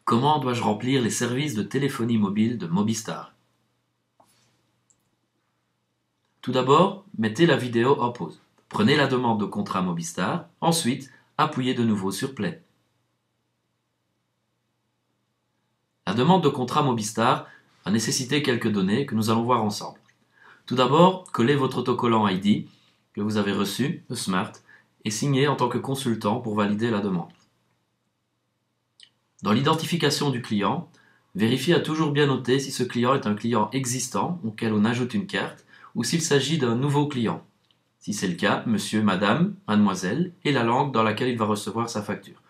Comment dois-je remplir les services de téléphonie mobile de Mobistar? Tout d'abord, mettez la vidéo en pause. Prenez la demande de contrat Mobistar, ensuite appuyez de nouveau sur Play. La demande de contrat Mobistar a nécessité quelques données que nous allons voir ensemble. Tout d'abord, collez votre autocollant ID que vous avez reçu de Smart et signez en tant que consultant pour valider la demande. Dans l'identification du client, vérifiez à toujours bien noter si ce client est un client existant auquel on ajoute une carte ou s'il s'agit d'un nouveau client. Si c'est le cas, monsieur, madame, mademoiselle et la langue dans laquelle il va recevoir sa facture.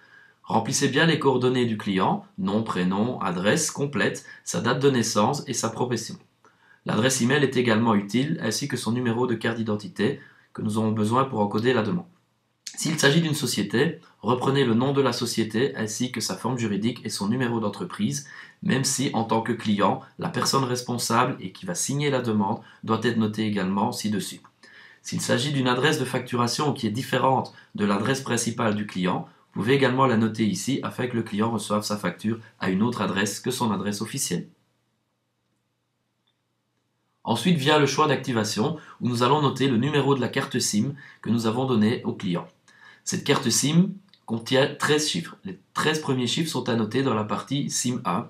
Remplissez bien les coordonnées du client, nom, prénom, adresse complète, sa date de naissance et sa profession. L'adresse email est également utile ainsi que son numéro de carte d'identité que nous aurons besoin pour encoder la demande. S'il s'agit d'une société, reprenez le nom de la société ainsi que sa forme juridique et son numéro d'entreprise, même si en tant que client, la personne responsable et qui va signer la demande doit être notée également ci-dessus. S'il s'agit d'une adresse de facturation qui est différente de l'adresse principale du client, vous pouvez également la noter ici afin que le client reçoive sa facture à une autre adresse que son adresse officielle. Ensuite vient le choix d'activation où nous allons noter le numéro de la carte SIM que nous avons donné au client. Cette carte SIM contient 13 chiffres. Les 13 premiers chiffres sont à noter dans la partie SIM 1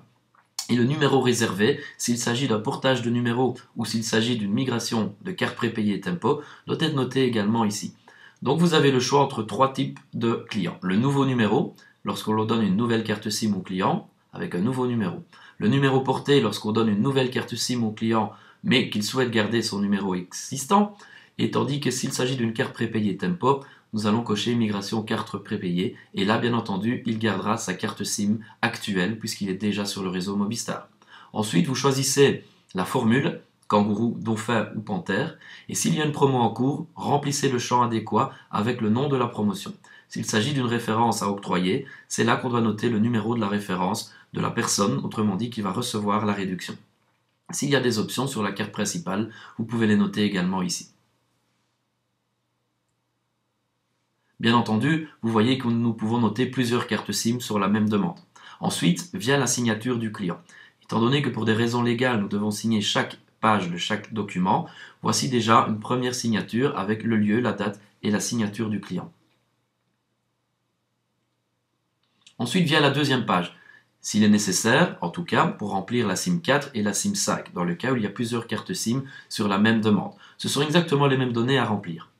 et le numéro réservé, s'il s'agit d'un portage de numéro ou s'il s'agit d'une migration de carte prépayée Tempo, doit être noté également ici. Donc vous avez le choix entre trois types de clients. Le nouveau numéro, lorsqu'on leur donne une nouvelle carte SIM au client, avec un nouveau numéro. Le numéro porté, lorsqu'on donne une nouvelle carte SIM au client, mais qu'il souhaite garder son numéro existant. Et tandis que s'il s'agit d'une carte prépayée Tempo, nous allons cocher migration carte prépayée. Et là, bien entendu, il gardera sa carte SIM actuelle puisqu'il est déjà sur le réseau Mobistar. Ensuite, vous choisissez la formule kangourou, dauphin ou panthère. Et s'il y a une promo en cours, remplissez le champ adéquat avec le nom de la promotion. S'il s'agit d'une référence à octroyer, c'est là qu'on doit noter le numéro de la référence de la personne, autrement dit, qui va recevoir la réduction. S'il y a des options sur la carte principale, vous pouvez les noter également ici. Bien entendu, vous voyez que nous pouvons noter plusieurs cartes SIM sur la même demande. Ensuite, vient la signature du client. Étant donné que pour des raisons légales, nous devons signer chaque page de chaque document, voici déjà une première signature avec le lieu, la date et la signature du client. Ensuite vient la deuxième page. S'il est nécessaire, en tout cas, pour remplir la SIM 4 et la SIM 5, dans le cas où il y a plusieurs cartes SIM sur la même demande. Ce sont exactement les mêmes données à remplir.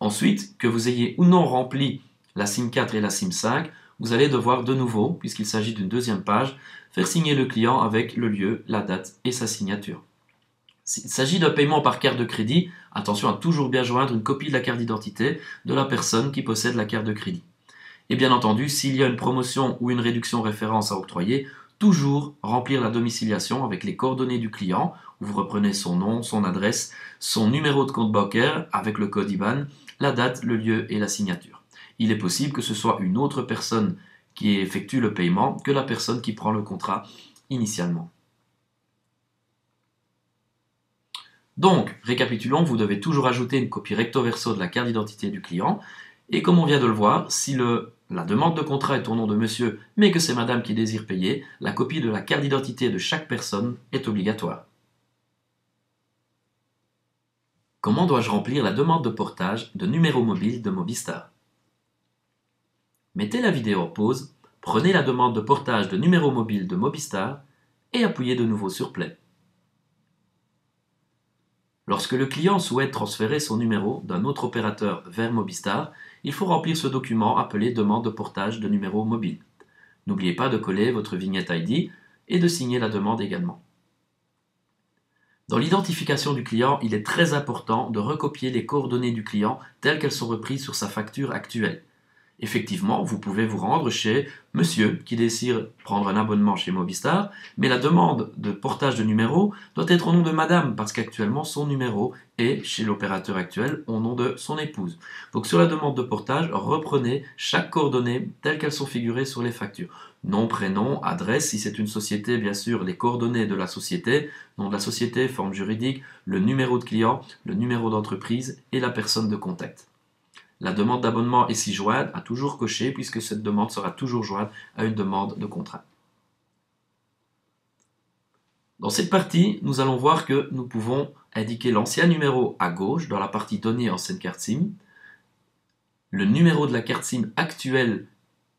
Ensuite, que vous ayez ou non rempli la SIM 4 et la SIM 5, vous allez devoir de nouveau, puisqu'il s'agit d'une deuxième page, faire signer le client avec le lieu, la date et sa signature. S'il s'agit d'un paiement par carte de crédit, attention à toujours bien joindre une copie de la carte d'identité de la personne qui possède la carte de crédit. Et bien entendu, s'il y a une promotion ou une réduction référence à octroyer, toujours remplir la domiciliation avec les coordonnées du client, où vous reprenez son nom, son adresse, son numéro de compte bancaire avec le code IBAN, la date, le lieu et la signature. Il est possible que ce soit une autre personne qui effectue le paiement que la personne qui prend le contrat initialement. Donc, récapitulons, vous devez toujours ajouter une copie recto verso de la carte d'identité du client. Et comme on vient de le voir, si la demande de contrat est au nom de monsieur, mais que c'est madame qui désire payer, la copie de la carte d'identité de chaque personne est obligatoire. Comment dois-je remplir la demande de portage de numéro mobile de Mobistar? Mettez la vidéo en pause, prenez la demande de portage de numéro mobile de Mobistar et appuyez de nouveau sur Play. Lorsque le client souhaite transférer son numéro d'un autre opérateur vers Mobistar, il faut remplir ce document appelé demande de portage de numéro mobile. N'oubliez pas de coller votre vignette ID et de signer la demande également. Dans l'identification du client, il est très important de recopier les coordonnées du client telles qu'elles sont reprises sur sa facture actuelle. Effectivement, vous pouvez vous rendre chez monsieur qui désire prendre un abonnement chez Mobistar, mais la demande de portage de numéro doit être au nom de madame parce qu'actuellement son numéro est chez l'opérateur actuel au nom de son épouse. Donc sur la demande de portage, reprenez chaque coordonnée telles qu'elles sont figurées sur les factures. Nom, prénom, adresse, si c'est une société, bien sûr, les coordonnées de la société, nom de la société, forme juridique, le numéro de client, le numéro d'entreprise et la personne de contact. La demande d'abonnement est si jointe à toujours cocher puisque cette demande sera toujours jointe à une demande de contrat. Dans cette partie, nous allons voir que nous pouvons indiquer l'ancien numéro à gauche dans la partie données ancienne carte SIM, le numéro de la carte SIM actuelle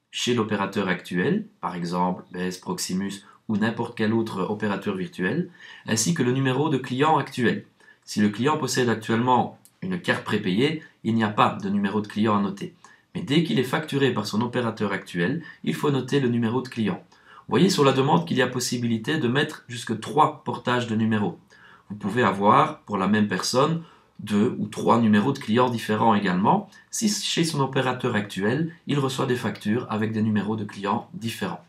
chez l'opérateur actuel, par exemple BS Proximus ou n'importe quel autre opérateur virtuel, ainsi que le numéro de client actuel. Si le client possède actuellement une carte prépayée, il n'y a pas de numéro de client à noter. Mais dès qu'il est facturé par son opérateur actuel, il faut noter le numéro de client. Vous voyez sur la demande qu'il y a possibilité de mettre jusque 3 portages de numéros. Vous pouvez avoir, pour la même personne, 2 ou 3 numéros de clients différents également, si chez son opérateur actuel, il reçoit des factures avec des numéros de clients différents.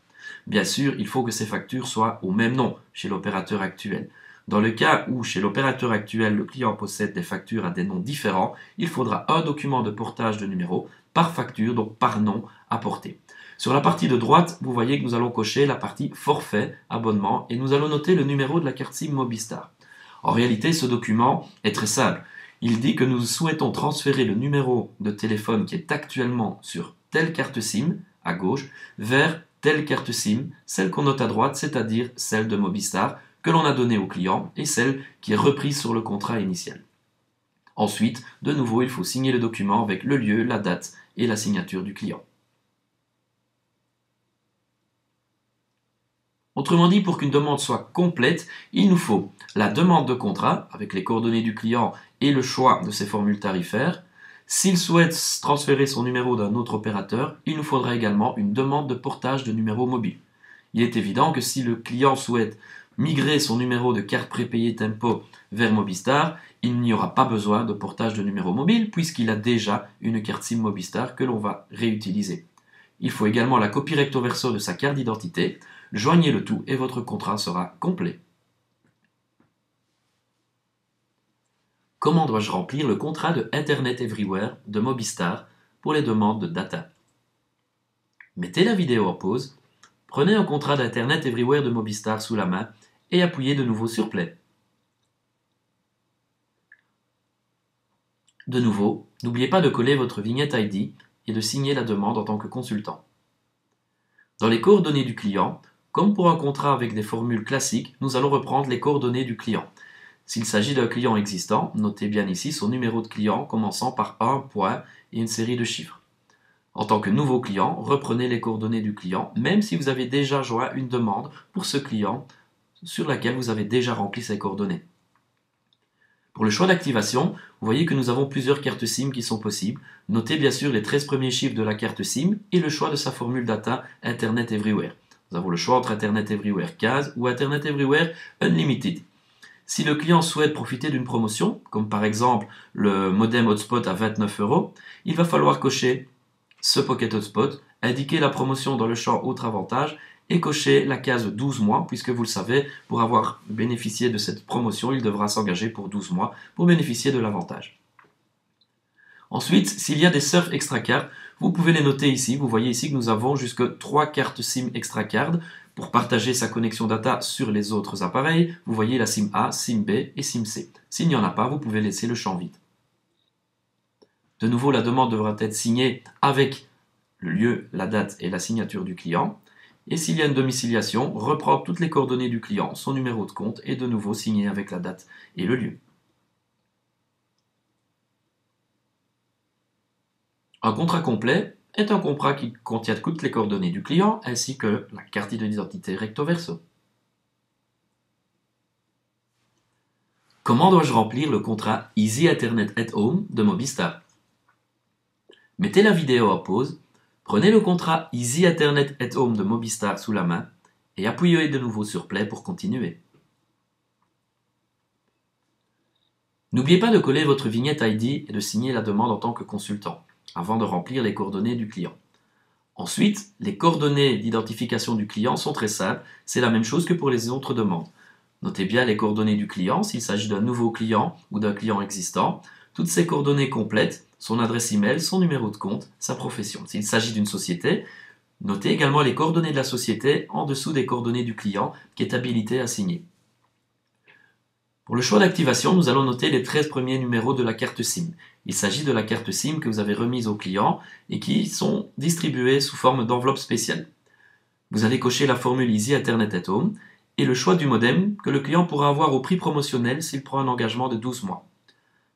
Bien sûr, il faut que ces factures soient au même nom chez l'opérateur actuel. Dans le cas où chez l'opérateur actuel, le client possède des factures à des noms différents, il faudra un document de portage de numéros par facture, donc par nom à porter. Sur la partie de droite, vous voyez que nous allons cocher la partie forfait, abonnement, et nous allons noter le numéro de la carte SIM Mobistar. En réalité, ce document est très simple. Il dit que nous souhaitons transférer le numéro de téléphone qui est actuellement sur telle carte SIM, à gauche, vers telle carte SIM, celle qu'on note à droite, c'est-à-dire celle de Mobistar, que l'on a donnée au client, et celle qui est reprise sur le contrat initial. Ensuite, de nouveau, il faut signer le document avec le lieu, la date et la signature du client. Autrement dit, pour qu'une demande soit complète, il nous faut la demande de contrat avec les coordonnées du client et le choix de ses formules tarifaires. S'il souhaite transférer son numéro d'un autre opérateur, il nous faudra également une demande de portage de numéro mobile. Il est évident que si le client souhaite migrer son numéro de carte prépayée Tempo vers Mobistar, il n'y aura pas besoin de portage de numéro mobile puisqu'il a déjà une carte SIM Mobistar que l'on va réutiliser. Il faut également la copie recto verso de sa carte d'identité. Joignez le tout et votre contrat sera complet. Comment dois-je remplir le contrat de Internet Everywhere de Mobistar pour les demandes de data? Mettez la vidéo en pause, prenez un contrat d'Internet Everywhere de Mobistar sous la main et appuyez de nouveau sur Play. De nouveau, n'oubliez pas de coller votre vignette ID et de signer la demande en tant que consultant. Dans les coordonnées du client, comme pour un contrat avec des formules classiques, nous allons reprendre les coordonnées du client. S'il s'agit d'un client existant, notez bien ici son numéro de client commençant par un point et une série de chiffres. En tant que nouveau client, reprenez les coordonnées du client, même si vous avez déjà joint une demande pour ce client sur laquelle vous avez déjà rempli ses coordonnées. Pour le choix d'activation, vous voyez que nous avons plusieurs cartes SIM qui sont possibles. Notez bien sûr les 13 premiers chiffres de la carte SIM et le choix de sa formule data Internet Everywhere. Nous avons le choix entre Internet Everywhere 15 ou Internet Everywhere Unlimited. Si le client souhaite profiter d'une promotion, comme par exemple le modem hotspot à 29 €, il va falloir cocher ce Pocket Hotspot, indiquer la promotion dans le champ Autres avantages et cocher la case 12 mois, puisque vous le savez, pour avoir bénéficié de cette promotion, il devra s'engager pour 12 mois pour bénéficier de l'avantage. Ensuite, s'il y a des surf extra card, vous pouvez les noter ici. Vous voyez ici que nous avons jusque 3 cartes SIM extra card pour partager sa connexion data sur les autres appareils. Vous voyez la SIM A, SIM B et SIM C. S'il n'y en a pas, vous pouvez laisser le champ vide. De nouveau, la demande devra être signée avec le lieu, la date et la signature du client. Et s'il y a une domiciliation, reprendre toutes les coordonnées du client, son numéro de compte et de nouveau signer avec la date et le lieu. Un contrat complet est un contrat qui contient toutes les coordonnées du client ainsi que la carte d'identité recto verso. Comment dois-je remplir le contrat Easy Ethernet at Home de Mobistar? Mettez la vidéo en pause, prenez le contrat Easy Ethernet at Home de Mobistar sous la main et appuyez de nouveau sur Play pour continuer. N'oubliez pas de coller votre vignette ID et de signer la demande en tant que consultant, avant de remplir les coordonnées du client. Ensuite, les coordonnées d'identification du client sont très simples, c'est la même chose que pour les autres demandes. Notez bien les coordonnées du client s'il s'agit d'un nouveau client ou d'un client existant, toutes ces coordonnées complètes, son adresse email, son numéro de compte, sa profession. S'il s'agit d'une société, notez également les coordonnées de la société en dessous des coordonnées du client qui est habilité à signer. Pour le choix d'activation, nous allons noter les 13 premiers numéros de la carte SIM. Il s'agit de la carte SIM que vous avez remise au client et qui sont distribuées sous forme d'enveloppe spéciale. Vous allez cocher la formule Easy Ethernet at Home et le choix du modem que le client pourra avoir au prix promotionnel s'il prend un engagement de 12 mois.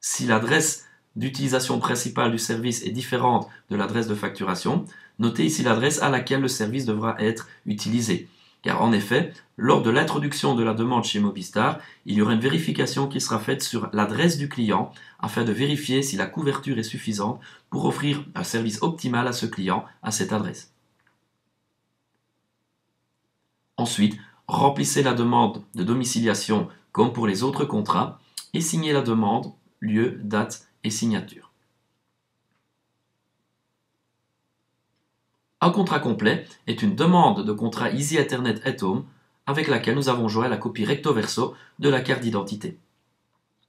Si l'adresse d'utilisation principale du service est différente de l'adresse de facturation, notez ici l'adresse à laquelle le service devra être utilisé. Car en effet, lors de l'introduction de la demande chez Mobistar, il y aura une vérification qui sera faite sur l'adresse du client afin de vérifier si la couverture est suffisante pour offrir un service optimal à ce client à cette adresse. Ensuite, remplissez la demande de domiciliation comme pour les autres contrats et signez la demande, lieu, date et signature. Un contrat complet est une demande de contrat Easy Ethernet at Home avec laquelle nous avons joint la copie recto verso de la carte d'identité.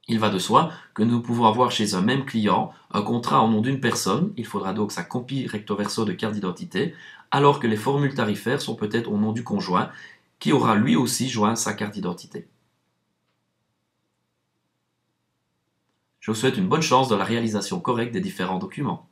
Il va de soi que nous pouvons avoir chez un même client un contrat au nom d'une personne, il faudra donc sa copie recto verso de carte d'identité, alors que les formules tarifaires sont peut-être au nom du conjoint, qui aura lui aussi joint sa carte d'identité. Je vous souhaite une bonne chance dans la réalisation correcte des différents documents.